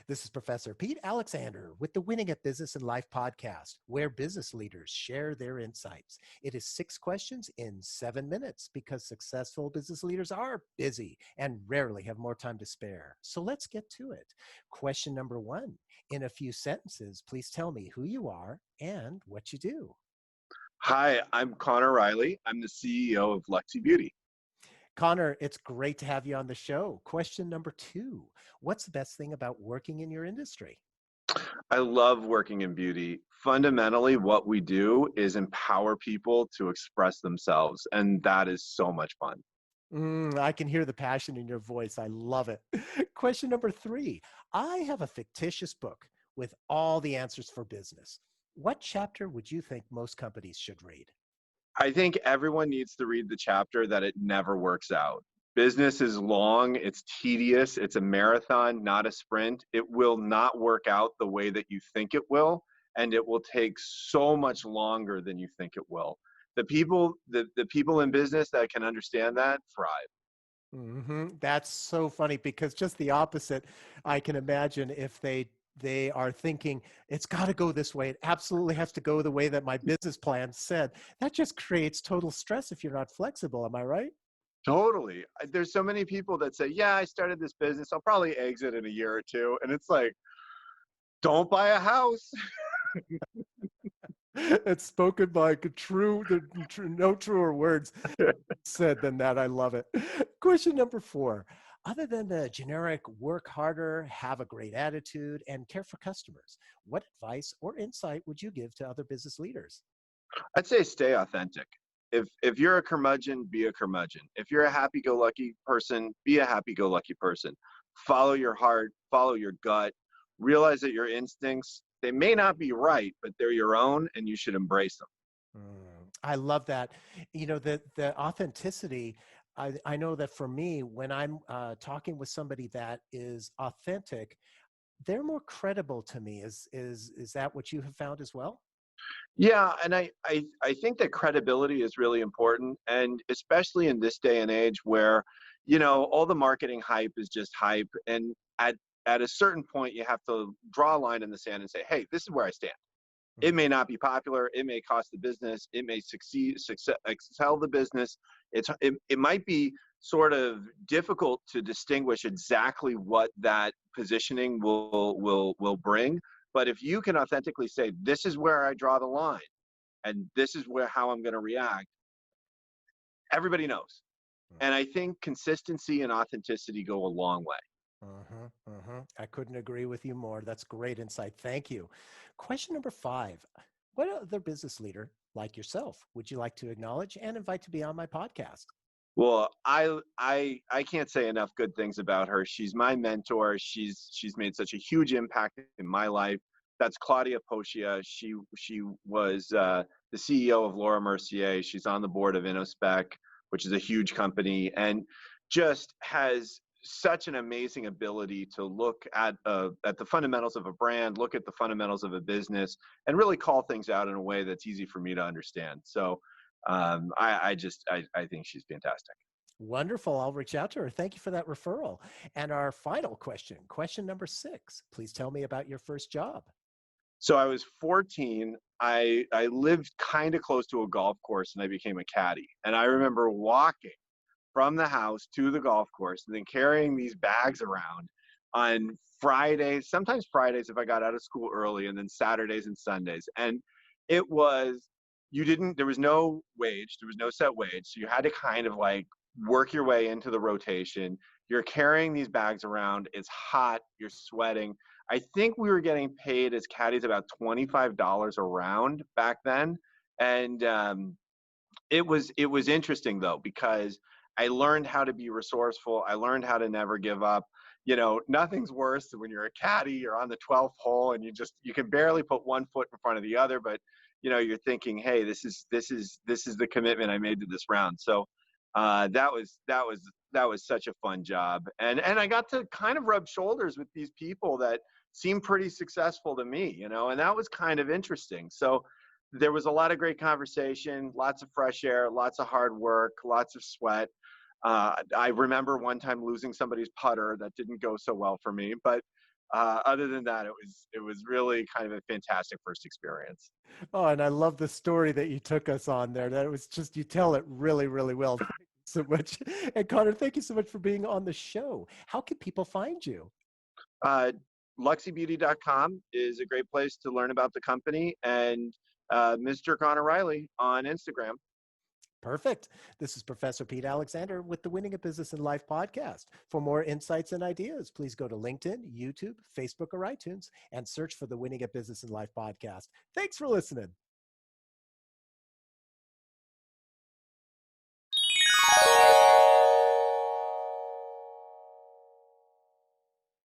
This is Professor Pete Alexander with the Winning at Business and Life podcast, where business leaders share their insights. It is 6 questions in 7 minutes because successful business leaders are busy and rarely have more time to spare. So let's get to it. Question number one. In a few sentences, please tell me who you are and what you do. Hi, I'm Conor Riley. I'm the CEO of Lexi Beauty. Conor, it's great to have you on the show. Question number two. What's the best thing about working in your industry? I love working in beauty. Fundamentally, what we do is empower people to express themselves, and that is so much fun. I can hear the passion in your voice. I love it. Question number three. I have a fictitious book with all the answers for business. What chapter would you think most companies should read? I think everyone needs to read the chapter that it never works out. Business is long, it's tedious, it's a marathon, not a sprint. It will not work out the way that you think it will, and it will take so much longer than you think it will. The people in business that can understand that thrive. That's so funny because just the opposite, I can imagine if they are thinking it's got to go this way. It absolutely has to go the way that my business plan said. That just creates total stress if you're not flexible. Am I right? Totally. There's so many people that say, "Yeah, I started this business. I'll probably exit in a year or two." And it's like, "Don't buy a house." It's spoken by a no truer words said than that. I love it. Question number four. Other than the generic work harder, have a great attitude, and care for customers, what advice or insight would you give to other business leaders? I'd say stay authentic. If you're a curmudgeon, be a curmudgeon. If you're a happy-go-lucky person, be a happy-go-lucky person. Follow your heart, follow your gut. Realize that your instincts, they may not be right, but they're your own and you should embrace them. I love that. You know, the authenticity. I know that for me, when I'm talking with somebody that is authentic, they're more credible to me. Is that what you have found as well? Yeah, and I think that credibility is really important, and especially in this day and age where, all the marketing hype is just hype, and at a certain point you have to draw a line in the sand and say, "Hey, this is where I stand." It may not be popular, it may cost the business, it may excel the business. It might be sort of difficult to distinguish exactly what that positioning will bring, but if you can authentically say, "This is where I draw the line and this is where how I'm going to react," everybody knows. And I think consistency and authenticity go a long way. I couldn't agree with you more. That's great insight. Thank you. Question number five. What other business leader like yourself would you like to acknowledge and invite to be on my podcast? Well, I can't say enough good things about her. She's my mentor. She's made such a huge impact in my life. That's Claudia Pochia. She was the CEO of Laura Mercier. She's on the board of InnoSpec, which is a huge company, and just has such an amazing ability to look at the fundamentals of a brand, look at the fundamentals of a business, and really call things out in a way that's easy for me to understand. So I think she's fantastic. Wonderful. I'll reach out to her. Thank you for that referral. And our final question, question number six. Please tell me about your first job. So I was 14. I lived kind of close to a golf course and I became a caddy. And I remember walking from the house to the golf course and then carrying these bags around on Fridays, sometimes Fridays if I got out of school early, and then Saturdays and Sundays. And it was, there was no wage, there was no set wage. So you had to kind of like work your way into the rotation. You're carrying these bags around. It's hot. You're sweating. I think we were getting paid as caddies about $25 a round back then. And it was interesting though, because I learned how to be resourceful. I learned how to never give up. Nothing's worse than when you're a caddy, you're on the 12th hole and you can barely put one foot in front of the other, but you're thinking, hey, this is the commitment I made to this round. So that was such a fun job. And I got to kind of rub shoulders with these people that seemed pretty successful to me, and that was kind of interesting. So there was a lot of great conversation, lots of fresh air, lots of hard work, lots of sweat. I remember one time losing somebody's putter that didn't go so well for me, but other than that, it was really kind of a fantastic first experience. Oh, and I love the story that you took us on there. That it was just, you tell it really, really well. Thank you so much. And Connor, thank you so much for being on the show. How can people find you? Uh, LuxyBeauty.com is a great place to learn about the company, and Mr. Conor Riley on Instagram. Perfect. This is Professor Pete Alexander with the Winning at Business and Life podcast. For more insights and ideas, please go to LinkedIn, YouTube, Facebook, or iTunes and search for the Winning at Business and Life podcast. Thanks for listening.